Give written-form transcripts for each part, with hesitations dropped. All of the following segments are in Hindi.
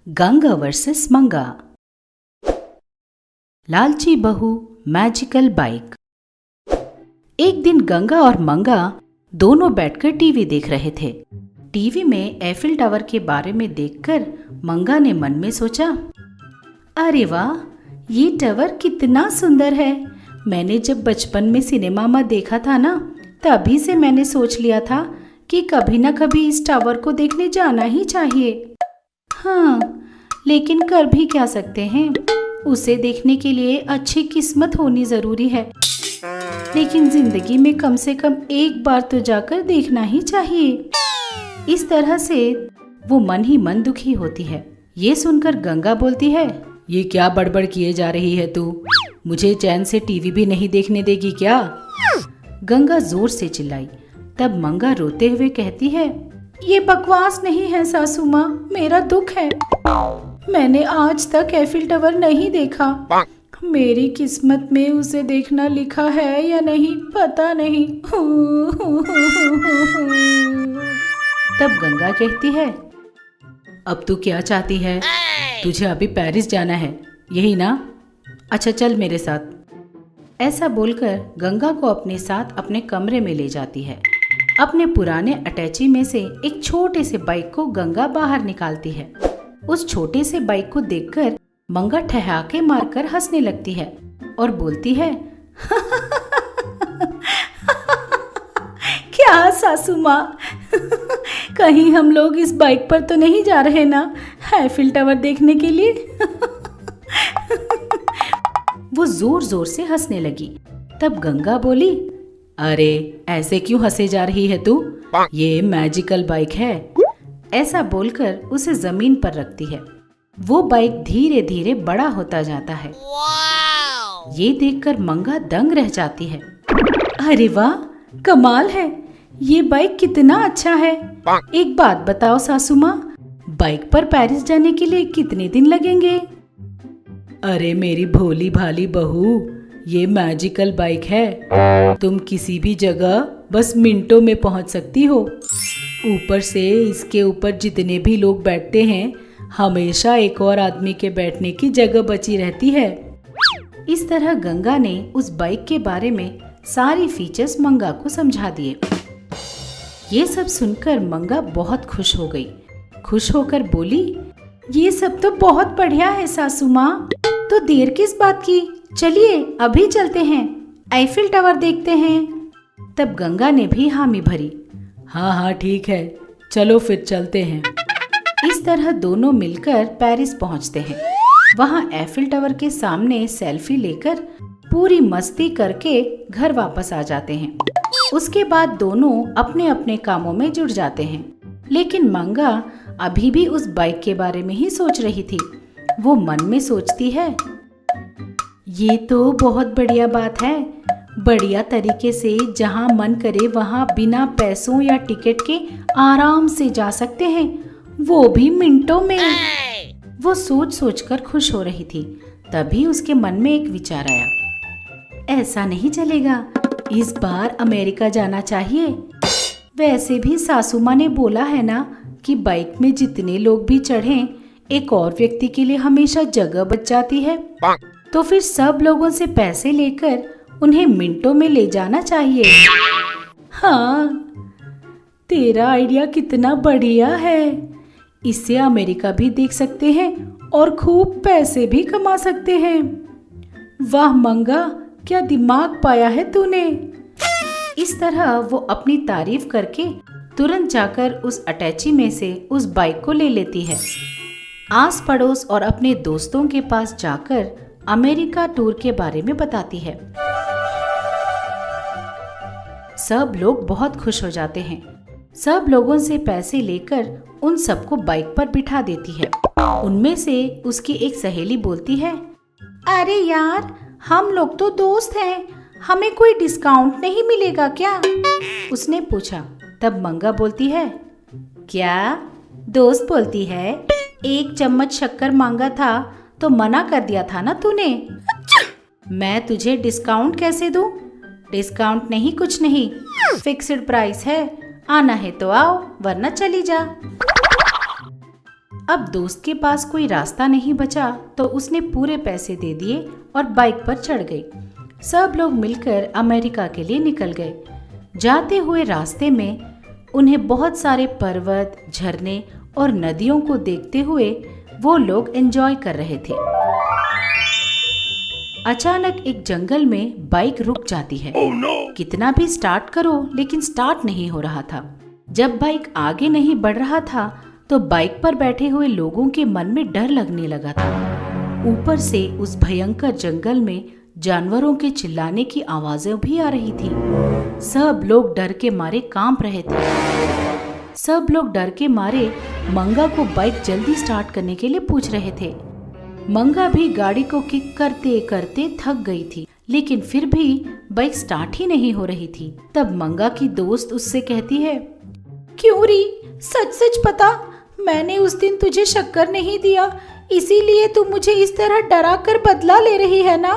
गंगा वर्सेस मंगा। लालची बहू मैजिकल बाइक। एक दिन गंगा और मंगा दोनों बैठकर टीवी देख रहे थे। टीवी में एफिल टावर के बारे में देखकर मंगा ने मन में सोचा, अरे वाह, ये टावर कितना सुंदर है। मैंने जब बचपन में सिनेमा में देखा था ना, तभी से मैंने सोच लिया था कि कभी ना कभी इस टावर को देखने जाना ही चाहिए। हाँ, लेकिन कर भी क्या सकते हैं, उसे देखने के लिए अच्छी किस्मत होनी जरूरी है। लेकिन जिंदगी में कम से कम एक बार तो जाकर देखना ही चाहिए। इस तरह से वो मन ही मन दुखी होती है। ये सुनकर गंगा बोलती है, ये क्या बड़बड़ किए जा रही है तू? मुझे चैन से टीवी भी नहीं देखने देगी क्या? गंगा जोर से चिल्लाई। तब मंगा रोते हुए कहती है, ये बकवास नहीं है सासू माँ, मेरा दुख है। मैंने आज तक एफिल टावर नहीं देखा। मेरी किस्मत में उसे देखना लिखा है या नहीं पता नहीं। तब गंगा कहती है, अब तू क्या चाहती है? तुझे अभी पेरिस जाना है, यही ना? अच्छा चल मेरे साथ। ऐसा बोलकर गंगा को अपने साथ अपने कमरे में ले जाती है। अपने पुराने अटैची में से एक छोटे से बाइक को गंगा बाहर निकालती है। उस छोटे से बाइक को देखकर मंगा ठहाके मारकर हंसने लगती है और बोलती है, क्या सासू माँ, कहीं हम लोग इस बाइक पर तो नहीं जा रहे ना एफिल टावर देखने के लिए? वो जोर जोर से हंसने लगी। तब गंगा बोली, अरे ऐसे क्यों हंसे जा रही है तू? ये मैजिकल बाइक है। ऐसा बोलकर उसे जमीन पर रखती है। वो बाइक धीरे धीरे बड़ा होता जाता है। ये देखकर मंगा दंग रह जाती है। अरे वाह, कमाल है, ये बाइक कितना अच्छा है। एक बात बताओ सासू माँ, बाइक पर पेरिस जाने के लिए कितने दिन लगेंगे? अरे मेरी भोली भाली बहू, ये मैजिकल बाइक है। तुम किसी भी जगह बस मिनटों में पहुंच सकती हो। ऊपर से इसके ऊपर जितने भी लोग बैठते हैं, हमेशा एक और आदमी के बैठने की जगह बची रहती है। इस तरह गंगा ने उस बाइक के बारे में सारी फीचर्स मंगा को समझा दिए। ये सब सुनकर मंगा बहुत खुश हो गई। खुश होकर बोली, ये सब तो बहुत बढ़िया है सासू माँ, तो देर किस बात की, चलिए अभी चलते हैं, एफिल टावर देखते हैं। तब गंगा ने भी हामी भरी। हाँ ठीक है, चलो फिर चलते हैं। इस तरह दोनों मिलकर पेरिस पहुंचते हैं। वहां एफिल टावर के सामने सेल्फी लेकर पूरी मस्ती करके घर वापस आ जाते हैं। उसके बाद दोनों अपने अपने कामों में जुट जाते हैं। लेकिन मंगा अभी भी उस बाइक के बारे में ही सोच रही थी। वो मन में सोचती है, ये तो बहुत बढ़िया बात है। बढ़िया तरीके से जहाँ मन करे वहाँ बिना पैसों या टिकट के आराम से जा सकते हैं, वो भी मिनटों में। वो सोच सोचकर खुश हो रही थी। तभी उसके मन में एक विचार आया, ऐसा नहीं चलेगा, इस बार अमेरिका जाना चाहिए। वैसे भी सासू माँ ने बोला है ना कि बाइक में जितने लोग भी चढ़ें, एक और व्यक्ति के लिए हमेशा जगह बच जाती है। तो फिर सब लोगों से पैसे लेकर उन्हें मिनटों में ले जाना चाहिए। हाँ, तेरा आइडिया कितना बढ़िया है। इससे अमेरिका भी देख सकते हैं और खूब पैसे भी कमा सकते हैं। वाह मंगा, क्या दिमाग पाया है तूने। इस तरह वो अपनी तारीफ करके तुरंत जाकर उस अटैची में से उस बाइक को ले लेती है। आस पड़ोस और अपने दोस्तों के पास जाकर अमेरिका टूर के बारे में बताती है। सब लोग बहुत खुश हो जाते हैं। सब लोगों से पैसे लेकर उन सबको बाइक पर बिठा देती है। उनमें से उसकी एक सहेली बोलती है, अरे यार, हम लोग तो दोस्त हैं, हमें कोई डिस्काउंट नहीं मिलेगा क्या? उसने पूछा। तब मंगा बोलती है, क्या दोस्त बोलती है? एक चम्मच शक्कर मांगा था तो मना कर दिया था ना तूने। मैं तुझे डिस्काउंट कैसे दूं? डिस्काउंट नहीं, कुछ नहीं, फिक्स्ड प्राइस है। आना है तो आओ, वरना चली जा। अब दोस्त के पास कोई रास्ता नहीं बचा तो उसने पूरे पैसे दे दिए और बाइक पर चढ़ गई। सब लोग मिलकर अमेरिका के लिए निकल गए। जाते हुए रास्ते में उन्हें बहुत सारे पर्वत, झरने और नदियों को देखते हुए वो लोग एंजॉय कर रहे थे। अचानक एक जंगल में बाइक रुक जाती है। कितना भी स्टार्ट करो लेकिन स्टार्ट नहीं हो रहा था। जब बाइक आगे नहीं बढ़ रहा था तो बाइक पर बैठे हुए लोगों के मन में डर लगने लगा था। ऊपर से उस भयंकर जंगल में जानवरों के चिल्लाने की आवाजें भी आ रही थी। सब लोग डर के मारे कांप रहे थे। सब लोग डर के मारे मंगा को बाइक जल्दी स्टार्ट करने के लिए पूछ रहे थे। मंगा भी गाड़ी को किक करते करते थक गई थी, लेकिन फिर भी बाइक स्टार्ट ही नहीं हो रही थी। तब मंगा की दोस्त उससे कहती है, क्यों री, सच सच बता, मैंने उस दिन तुझे शक्कर नहीं दिया, इसीलिए तू मुझे इस तरह डरा कर बदला ले रही है ना?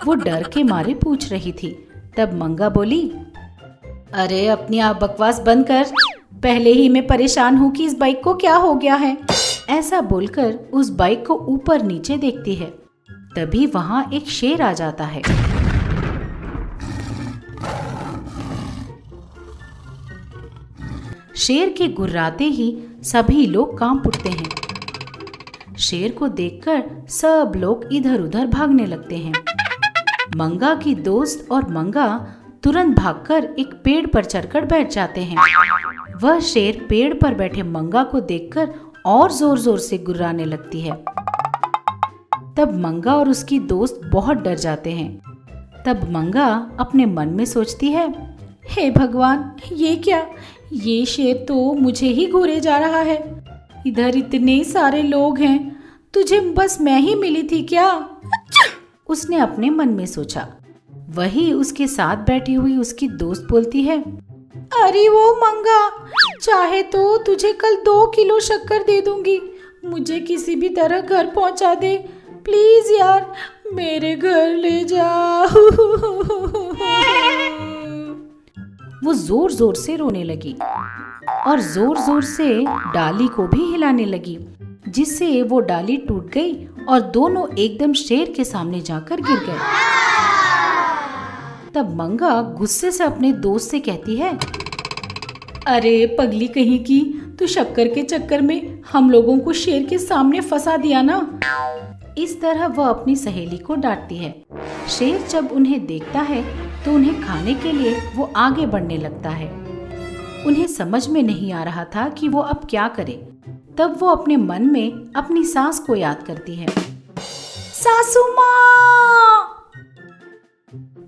वो डर के मारे पूछ रही थी। तब मंगा बोली, अरे अपनी आप बकवास बंद कर, पहले ही मैं परेशान हूँ कि इस बाइक को क्या हो गया है। ऐसा बोलकर उस बाइक को ऊपर नीचे देखती है। तभी वहाँ एक शेर आ जाता है। शेर के गुर्राते ही सभी लोग कांप उठते हैं। शेर को देखकर सब लोग इधर उधर भागने लगते हैं। मंगा की दोस्त और मंगा तुरंत भागकर एक पेड़ पर चढ़कर बैठ जाते हैं। वह शेर पेड़ पर बैठे मंगा को देखकर और जोर जोर से गुर्राने लगती है। तब मंगा और उसकी दोस्त बहुत डर जाते हैं। तब मंगा अपने मन में सोचती है, हे भगवान, ये क्या? ये शेर तो मुझे ही घूरे जा रहा है। इधर इतने सारे लोग हैं, तुझे बस मैं ही मिली थी क्या? उसने अपने मन में सोचा। वही उसके साथ बैठी हुई उसकी दोस्त बोलती है, अरे वो मंगा, चाहे तो तुझे कल 2 किलो शक्कर दे दूंगी, मुझे किसी भी तरह घर पहुंचा दे, प्लीज यार, मेरे घर ले जा। वो जोर जोर से रोने लगी और जोर जोर से डाली को भी हिलाने लगी, जिससे वो डाली टूट गई और दोनों एकदम शेर के सामने जाकर गिर गए। तब मंगा गुस्से से अपने दोस्त से कहती है, अरे पगली कहीं की, तू शक्कर के चक्कर में हम लोगों को शेर के सामने फंसा दिया ना। इस तरह वह अपनी सहेली को डांटती है। शेर जब उन्हें देखता है तो उन्हें खाने के लिए वो आगे बढ़ने लगता है। उन्हें समझ में नहीं आ रहा था कि वो अब क्या करे। तब वो अपने मन में अपनी सास को याद करती है। सासू माँ!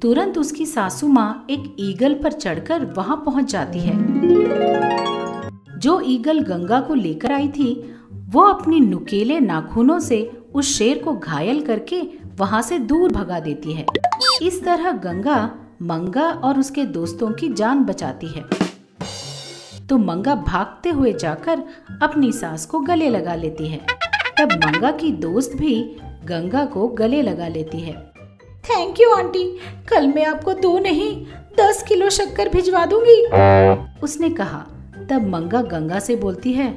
तुरंत उसकी सासू माँ एक ईगल पर चढ़कर वहां पहुंच जाती है। जो ईगल गंगा को लेकर आई थी, वो अपनी नुकीले नाखूनों से उस शेर को घायल करके वहां से दूर भगा देती है। इस तरह गंगा मंगा और उसके दोस्तों की जान बचाती है। तो मंगा भागते हुए जाकर अपनी सास को गले लगा लेती है। तब मंगा की दोस्त भी गंगा को गले लगा लेती है। थैंक यू आंटी, कल मैं आपको 2 नहीं 10 किलो शक्कर भिजवा दूंगी, उसने कहा। तब मंगा गंगा से बोलती है,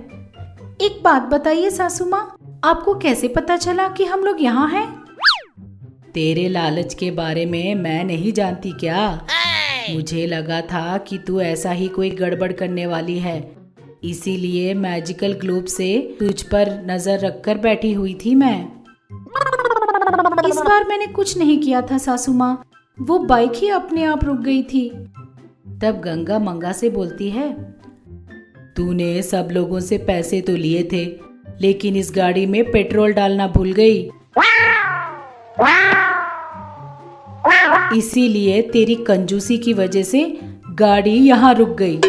एक बात बताइए सासू माँ, आपको कैसे पता चला कि हम लोग यहाँ हैं? तेरे लालच के बारे में मैं नहीं जानती क्या? मुझे लगा था कि तू ऐसा ही कोई गड़बड़ करने वाली है, इसीलिए मैजिकल ग्लोब से तुझ पर नजर रखकर बैठी हुई थी मैं। इस बार मैंने कुछ नहीं किया था सासू माँ, वो बाइक ही अपने आप रुक गई थी। तब गंगा मंगा से बोलती है, तूने सब लोगों से पैसे तो लिए थे, लेकिन इस गाड़ी में पेट्रोल डालना भूल गई, इसीलिए तेरी कंजूसी की वजह से गाड़ी यहाँ रुक गई।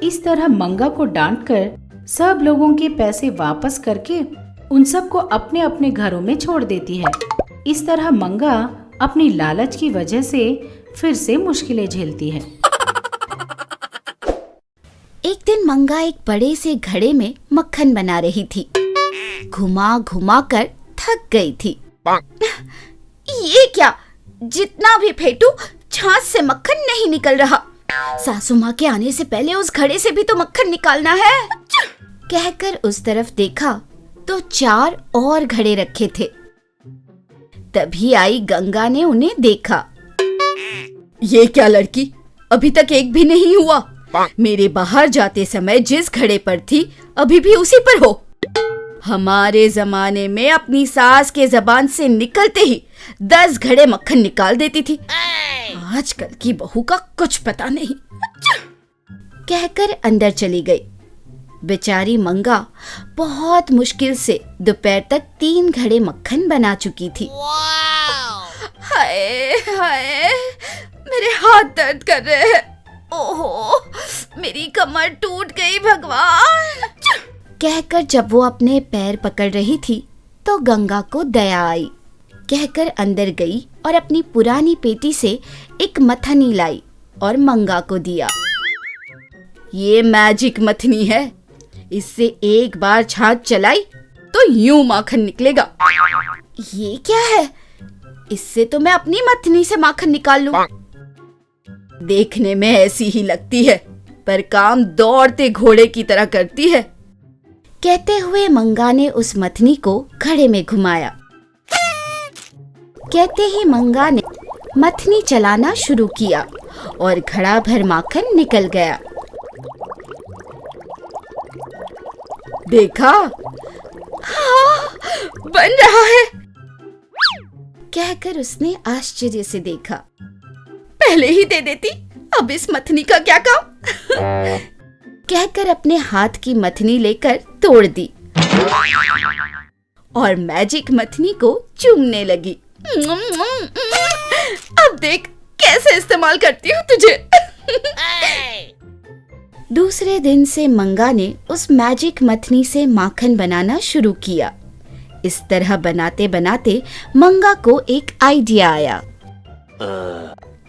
इस तरह मंगा को डांटकर सब लोगों के पैसे वापस करके उन सबको अपने अपने घरों में छोड़ देती है। इस तरह मंगा अपनी लालच की वजह से फिर से मुश्किलें झेलती है। एक दिन मंगा एक बड़े से घड़े में मक्खन बना रही थी। घुमा घुमा कर थक गई थी। ये क्या, जितना भी फेंटू छाछ से मक्खन नहीं निकल रहा। सासू माँ के आने से पहले उस घड़े से भी तो मक्खन निकालना है। कहकर उस तरफ देखा तो 4 और घड़े रखे थे। तभी आई गंगा ने उन्हें देखा। ये क्या लड़की, अभी तक एक भी नहीं हुआ। मेरे बाहर जाते समय जिस घड़े पर थी अभी भी उसी पर हो। हमारे जमाने में अपनी सास के जबान से निकलते ही 10 घड़े मक्खन निकाल देती थी। आजकल की बहू का कुछ पता नहीं। कहकर अंदर चली गई। बेचारी मंगा बहुत मुश्किल से दोपहर तक 3 घड़े मक्खन बना चुकी थी। हाय हाय, मेरे हाथ दर्द कर रहे हैं। ओहो, मेरी कमर टूट गई भगवान। कहकर जब वो अपने पैर पकड़ रही थी तो गंगा को दया आई। कहकर अंदर गई और अपनी पुरानी पेटी से एक मथनी लाई और मंगा को दिया। ये मैजिक मथनी है, इससे एक बार छाछ चलाई तो यूं माखन निकलेगा। ये क्या है? इससे तो मैं अपनी मथनी से माखन निकाल लूं। देखने में ऐसी ही लगती है, पर काम दौड़ते घोड़े की तरह करती है। कहते हुए मंगा ने उस मथनी को घड़े में घुमाया। कहते ही मंगा ने मथनी चलाना शुरू किया और घड़ा भर माखन निकल गया। देखा? हाँ, बन रहा है। कहकर उसने आश्चर्य से देखा। पहले ही दे देती, अब इस मथनी का क्या काम? कहकर अपने हाथ की मथनी लेकर तोड़ दी और मैजिक मथनी को चूमने लगी। अब देख कैसे इस्तेमाल करती हूँ तुझे। दूसरे दिन से मंगा ने उस मैजिक मथनी से माखन बनाना शुरू किया। इस तरह बनाते बनाते मंगा को एक आइडिया आया।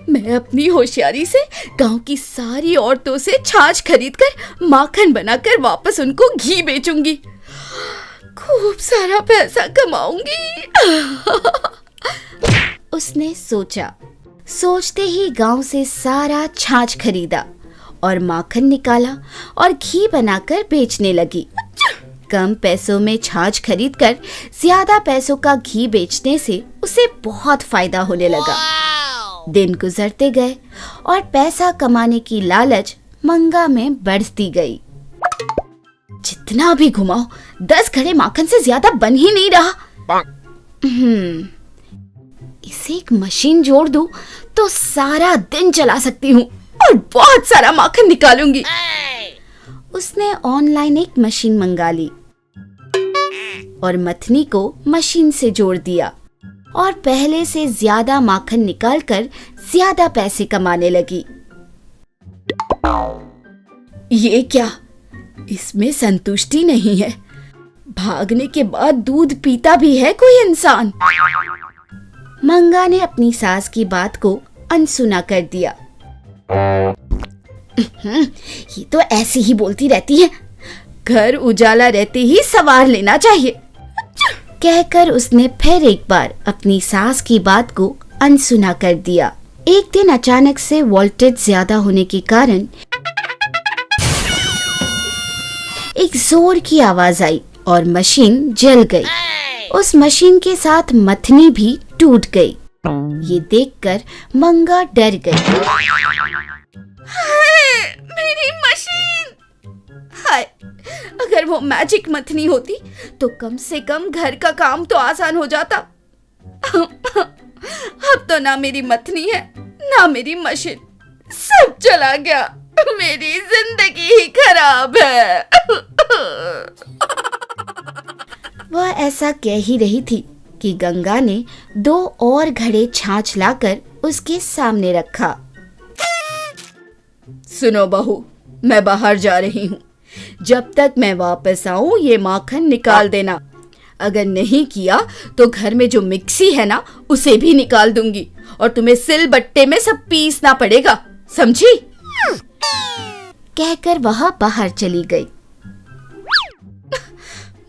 मैं अपनी होशियारी से गांव की सारी औरतों से छाछ खरीदकर माखन बनाकर वापस उनको घी बेचूंगी। खूब सारा पैसा कमाऊंगी। उसने सोचा। सोचते ही गांव से सारा छाछ खरीदा और माखन निकाला और घी बनाकर बेचने लगी। कम पैसों में छाछ खरीदकर ज्यादा पैसों का घी बेचने से उसे बहुत फायदा होने लगा। दिन गुजरते गए और पैसा कमाने की लालच मंगा में बढ़ती गई। जितना भी घुमाओ 10 घड़े माखन से ज्यादा बन ही नहीं रहा। इसे एक मशीन जोड़ दूं तो सारा दिन चला सकती हूँ और बहुत सारा माखन निकालूंगी। उसने ऑनलाइन एक मशीन मंगा ली और मथनी को मशीन से जोड़ दिया और पहले से ज्यादा माखन निकालकर ज्यादा पैसे कमाने लगी। ये क्या? इसमें संतुष्टि नहीं है। भागने के बाद दूध पीता भी है कोई इंसान। मंगा ने अपनी सास की बात को अनसुना कर दिया। ये तो ऐसी ही बोलती रहती है। घर उजाला रहते ही सवार लेना चाहिए। कहकर उसने फिर एक बार अपनी सास की बात को अनसुना कर दिया। एक दिन अचानक से वोल्टेज ज्यादा होने के कारण एक जोर की आवाज आई और मशीन जल गई। उस मशीन के साथ मथनी भी टूट गई। ये देखकर मंगा डर गई। हाय, मेरी मशीन! हाय, अगर वो मैजिक मथनी होती तो कम से कम घर का काम तो आसान हो जाता। अब तो ना मेरी मथनी है ना मेरी मशीन, सब चला गया। मेरी जिंदगी ही खराब है। वह ऐसा कह ही रही थी कि गंगा ने 2 और घड़े छाछ लाकर उसके सामने रखा। सुनो बहू, मैं बाहर जा रही हूँ। जब तक मैं वापस आऊं ये माखन निकाल देना। अगर नहीं किया तो घर में जो मिक्सी है ना उसे भी निकाल दूंगी और तुम्हें सिलबट्टे में सब पीसना पड़ेगा, समझी? कहकर वह बाहर चली गई।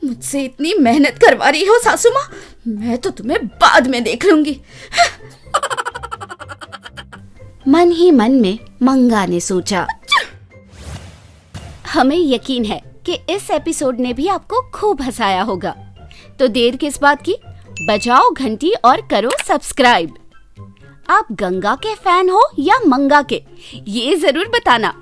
मुझसे इतनी मेहनत करवा रही हो सासू माँ, मैं तो तुम्हें बाद में देख लूंगी। मन ही मन में मंगा ने सोचा। हमें यकीन है कि इस एपिसोड ने भी आपको खूब हंसाया होगा। तो देर किस बात की, बजाओ घंटी और करो सब्सक्राइब। आप गंगा के फैन हो या मंगा के, ये जरूर बताना।